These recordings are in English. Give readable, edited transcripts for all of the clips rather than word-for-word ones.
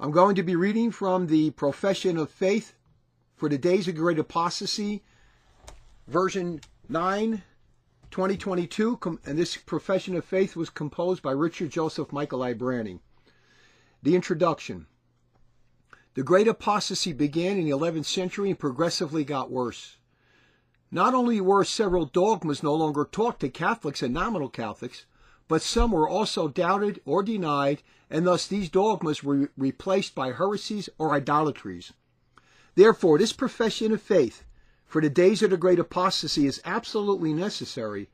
I'm going to be reading from the Profession of Faith for the Days of Great Apostasy, version 9, 2022, and this Profession of Faith was composed by Richard Joseph Michael Ibrani. The introduction. The Great Apostasy began in the 11th century and progressively got worse. Not only were several dogmas no longer taught to Catholics and nominal Catholics, but some were also doubted or denied, and thus these dogmas were replaced by heresies or idolatries. Therefore, this profession of faith for the days of the Great Apostasy is absolutely necessary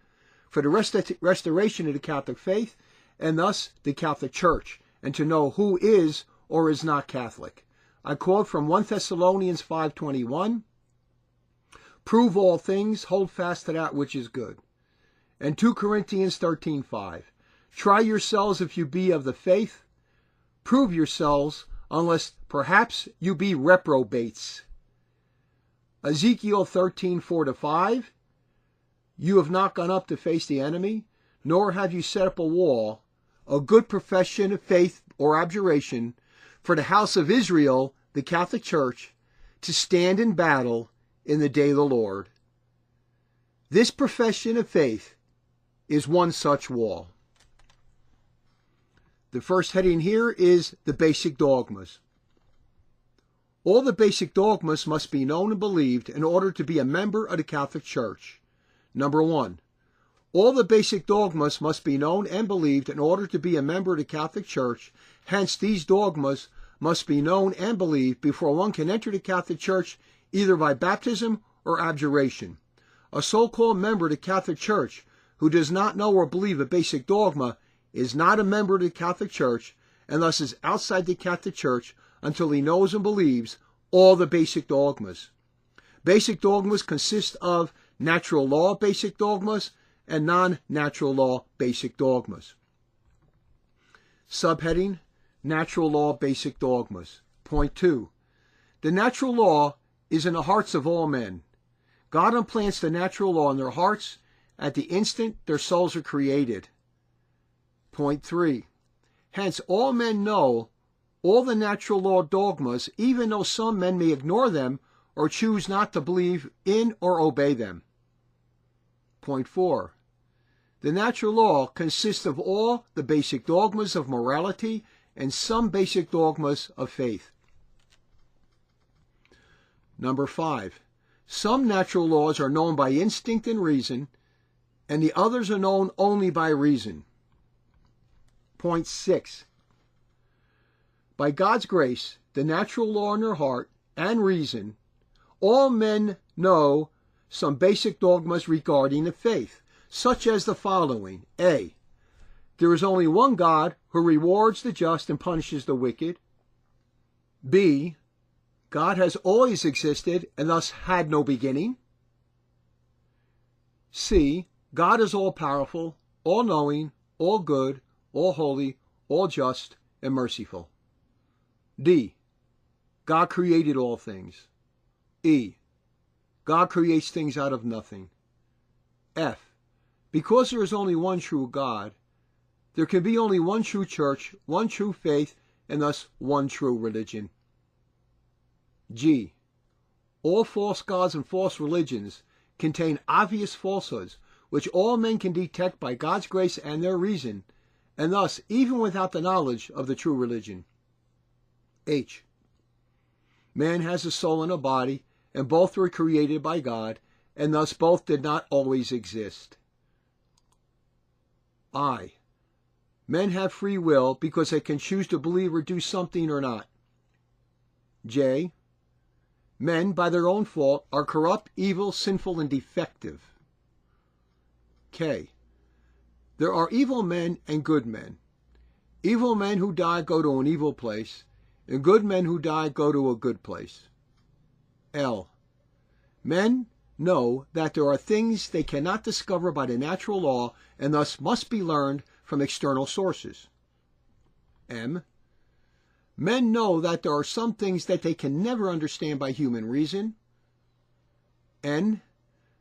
for the restoration of the Catholic faith and thus the Catholic Church, and to know who is or is not Catholic. I quote from 1 Thessalonians 5:21, "Prove all things, hold fast to that which is good." And 2 Corinthians 13:5, "Try yourselves if you be of the faith. Prove yourselves, unless perhaps you be reprobates." Ezekiel 13:4-5, "You have not gone up to face the enemy, nor have you set up a wall, a good profession of faith or abjuration, for the house of Israel, the Catholic Church, to stand in battle in the day of the Lord." This profession of faith is one such wall. The first heading here is the basic dogmas. All the basic dogmas must be known and believed in order to be a member of the Catholic Church. Number 1. All the basic dogmas must be known and believed in order to be a member of the Catholic Church. Hence, these dogmas must be known and believed before one can enter the Catholic Church, either by baptism or abjuration. A so-called member of the Catholic Church who does not know or believe a basic dogma is not a member of the Catholic Church, and thus is outside the Catholic Church until he knows and believes all the basic dogmas. Basic dogmas consist of natural law basic dogmas and non-natural law basic dogmas. Subheading: Natural law basic dogmas. Point 2. The natural law is in the hearts of all men. God implants the natural law in their hearts at the instant their souls are created. Point 3. Hence, all men know all the natural law dogmas, even though some men may ignore them or choose not to believe in or obey them. Point 4. The natural law consists of all the basic dogmas of morality and some basic dogmas of faith. Number 5. Some natural laws are known by instinct and reason, and the others are known only by reason. Point 6. By God's grace, the natural law in their heart and reason, all men know some basic dogmas regarding the faith, such as the following. A. There is only one God who rewards the just and punishes the wicked. B. God has always existed and thus had no beginning. C. God is all-powerful, all-knowing, all-good, all-holy, all-just, and merciful. D. God created all things. E. God creates things out of nothing. F. Because there is only one true God, there can be only one true church, one true faith, and thus one true religion. G. All false gods and false religions contain obvious falsehoods, which all men can detect by God's grace and their reason, and thus even without the knowledge of the true religion. H. Man has a soul and a body, and both were created by God, and thus both did not always exist. I. Men have free will because they can choose to believe or do something or not. J. Men, by their own fault, are corrupt, evil, sinful, and defective. K. There are evil men and good men. Evil men who die go to an evil place, and good men who die go to a good place. L. Men know that there are things they cannot discover by the natural law and thus must be learned from external sources. M. Men know that there are some things that they can never understand by human reason. N.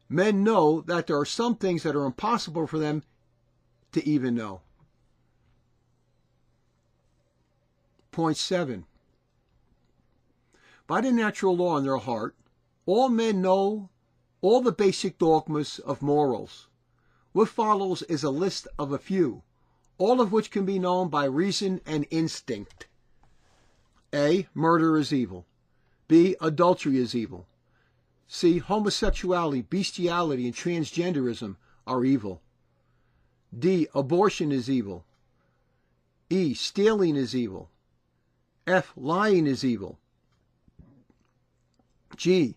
Men know that there are some things that are impossible for them to even know. Point 7. by the natural law in their heart, all men know all the basic dogmas of morals. What follows is a list of a few, all of which can be known by reason and instinct. A. Murder is evil. B. Adultery is evil. C. Homosexuality, bestiality, and transgenderism are evil. D. Abortion is evil. E. Stealing is evil. F. Lying is evil. G.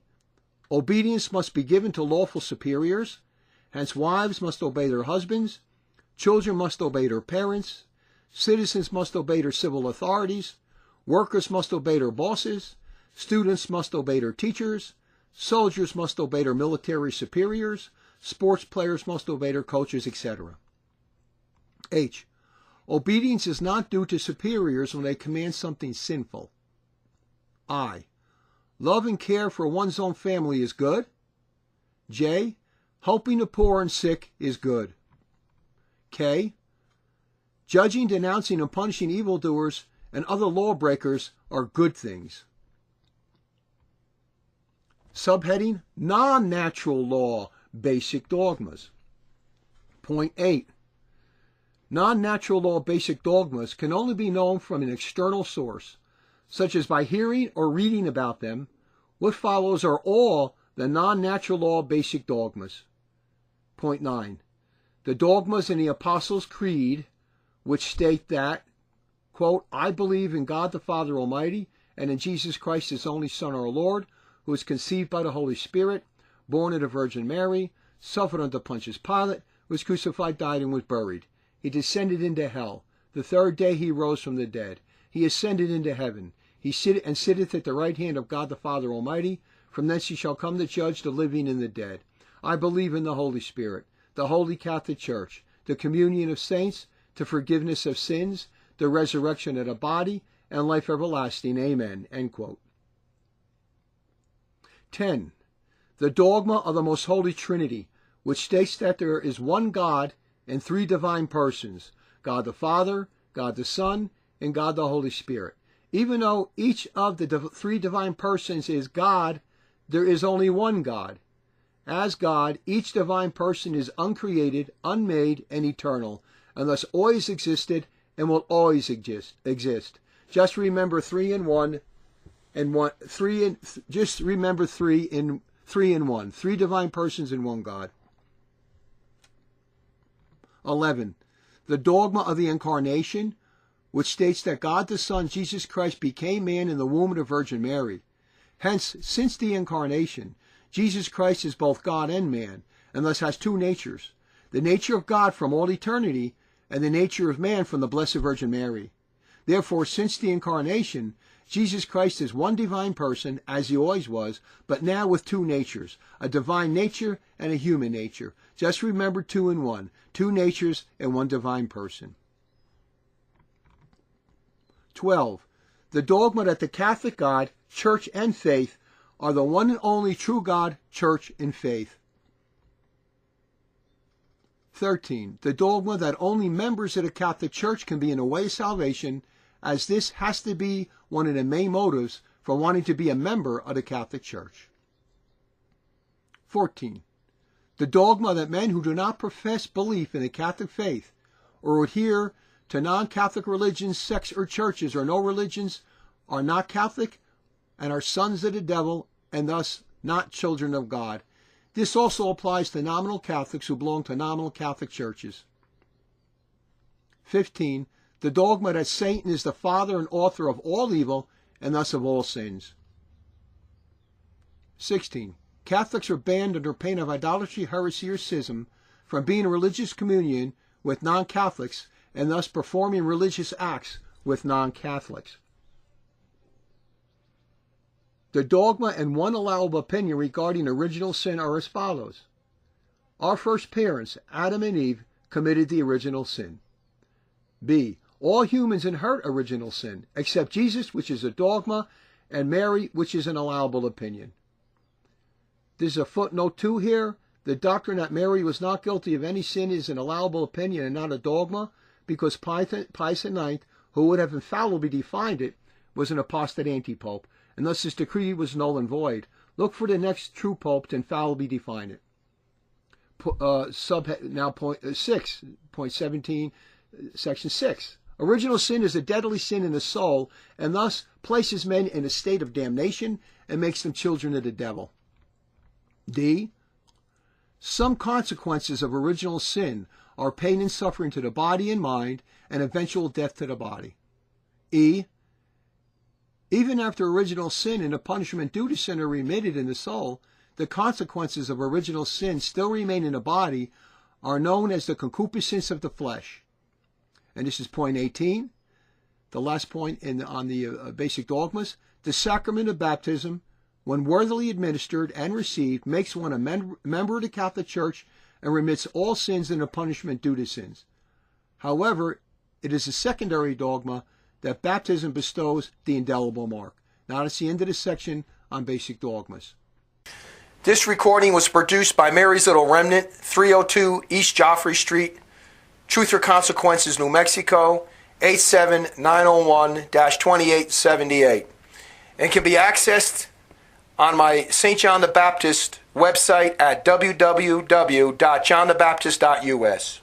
Obedience must be given to lawful superiors. Hence, wives must obey their husbands. Children must obey their parents. Citizens must obey their civil authorities. Workers must obey their bosses. Students must obey their teachers. Soldiers must obey their military superiors. Sports players must obey their coaches, etc. H. Obedience is not due to superiors when they command something sinful. I. Love and care for one's own family is good. J. Helping the poor and sick is good. K. Judging, denouncing, and punishing evildoers and other lawbreakers are good things. Subheading, non-natural law, basic dogmas. Point 8. Non-natural law basic dogmas can only be known from an external source, such as by hearing or reading about them. What follows are all the non-natural law basic dogmas. Point 9. The dogmas in the Apostles' Creed, which state that, quote, I believe in God the Father Almighty and in Jesus Christ, his only Son, our Lord, who was conceived by the Holy Spirit, born of the Virgin Mary, suffered under Pontius Pilate, was crucified, died, and was buried. He descended into hell. The third day he rose from the dead. He ascended into heaven. He sitteth at the right hand of God the Father Almighty. From thence he shall come to judge the living and the dead. I believe in the Holy Spirit, the Holy Catholic Church, the communion of saints, the forgiveness of sins, the resurrection of the body, and life everlasting. Amen. End quote. 10. The dogma of the Most Holy Trinity, which states that there is one God and three divine persons, God the Father, God the Son, and God the Holy Spirit. Even though each of the three divine persons is God, there is only one God. As God, each divine person is uncreated, unmade, and eternal, and thus always existed and will always exist. Just remember three in one, and one. Just remember three in one. Three divine persons in one God. 11. The dogma of the Incarnation, which states that God the Son, Jesus Christ, became man in the womb of the Virgin Mary. Hence, since the Incarnation, Jesus Christ is both God and man, and thus has two natures, the nature of God from all eternity, and the nature of man from the Blessed Virgin Mary. Therefore, since the Incarnation, Jesus Christ is one divine person, as he always was, but now with two natures, a divine nature and a human nature. Just remember two in one, two natures and one divine person. 12. The dogma that the Catholic God, Church, and faith are the one and only true God, Church, and faith. 13. The dogma that only members of the Catholic Church can be in the way of salvation, as this has to be one of the main motives for wanting to be a member of the Catholic Church. 14. The dogma that men who do not profess belief in the Catholic faith or adhere to non-Catholic religions, sects, or churches, or no religions, are not Catholic and are sons of the devil and thus not children of God. This also applies to nominal Catholics who belong to nominal Catholic churches. 15. The dogma that Satan is the father and author of all evil and thus of all sins. 16. Catholics are banned under pain of idolatry, heresy, or schism from being in religious communion with non-Catholics and thus performing religious acts with non-Catholics. The dogma and one allowable opinion regarding original sin are as follows. Our first parents, Adam and Eve, committed the original sin. B. All humans inherit original sin, except Jesus, which is a dogma, and Mary, which is an allowable opinion. There's a footnote 2 here. The doctrine that Mary was not guilty of any sin is an allowable opinion and not a dogma, because Pius IX, who would have infallibly defined it, was an apostate anti-pope, and thus his decree was null and void. Look for the next true pope to infallibly define it. Point 6.17, section 6. Original sin is a deadly sin in the soul, and thus places men in a state of damnation and makes them children of the devil. D. Some consequences of original sin are pain and suffering to the body and mind, and eventual death to the body. E. Even after original sin and the punishment due to sin are remitted in the soul, the consequences of original sin still remain in the body, are known as the concupiscence of the flesh. And this is point 18, the last point on the basic dogmas. The sacrament of baptism, when worthily administered and received, makes one a member of the Catholic Church and remits all sins and the punishment due to sins. However, it is a secondary dogma that baptism bestows the indelible mark. Now that's the end of this section on basic dogmas. This recording was produced by Mary's Little Remnant, 302 East Joffrey Street, Truth or Consequences, New Mexico, 87901-2878, and can be accessed on my St. John the Baptist website at www.johnthebaptist.us.